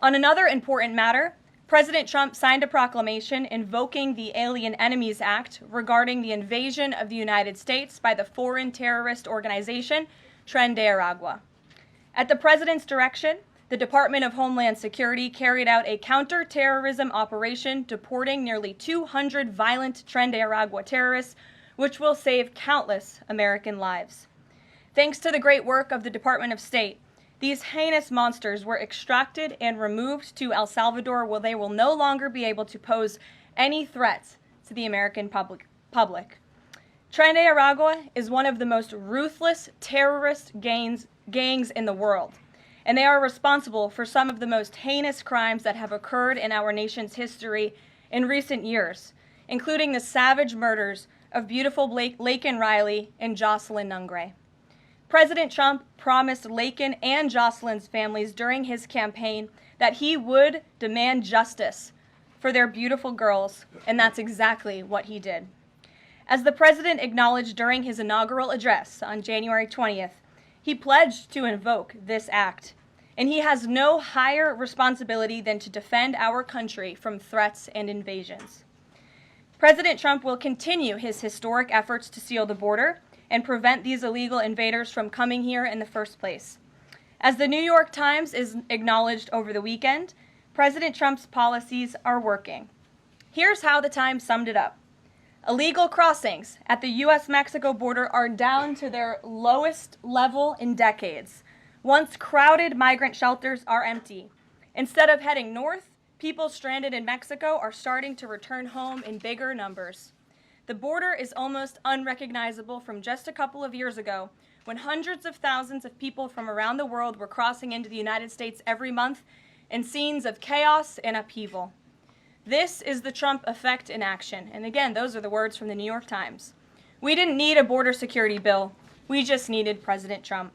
On another important matter, President Trump signed a proclamation invoking the Alien Enemies Act regarding the invasion of the United States by the foreign terrorist organization Tren de Aragua. At the president's direction, the Department of Homeland Security carried out a counter-terrorism operation deporting nearly 200 violent Tren de Aragua terrorists, which will save countless American lives. Thanks to the great work of the Department of State, these heinous monsters were extracted and removed to El Salvador, where they will no longer be able to pose any threats to the American public. Tren de Aragua is one of the most ruthless terrorist gangs in the world, and they are responsible for some of the most heinous crimes that have occurred in our nation's history in recent years, including the savage murders of beautiful Laken Riley and Jocelyn Nungray. President Trump promised Laken and Jocelyn's families during his campaign that he would demand justice for their beautiful girls, and that's exactly what he did. As the president acknowledged during his inaugural address on January 20th, he pledged to invoke this act, and he has no higher responsibility than to defend our country from threats and invasions. President Trump will continue his historic efforts to seal the border and prevent these illegal invaders from coming here in the first place. As the New York Times is acknowledged over the weekend, President Trump's policies are working. Here's how the Times summed it up. Illegal crossings at the U.S.-Mexico border are down to their lowest level in decades. Once crowded migrant shelters are empty. Instead of heading north, people stranded in Mexico are starting to return home in bigger numbers. The border is almost unrecognizable from just a couple of years ago, when hundreds of thousands of people from around the world were crossing into the United States every month in scenes of chaos and upheaval. This is the Trump effect in action. And again, those are the words from the New York Times. We didn't need a border security bill. We just needed President Trump.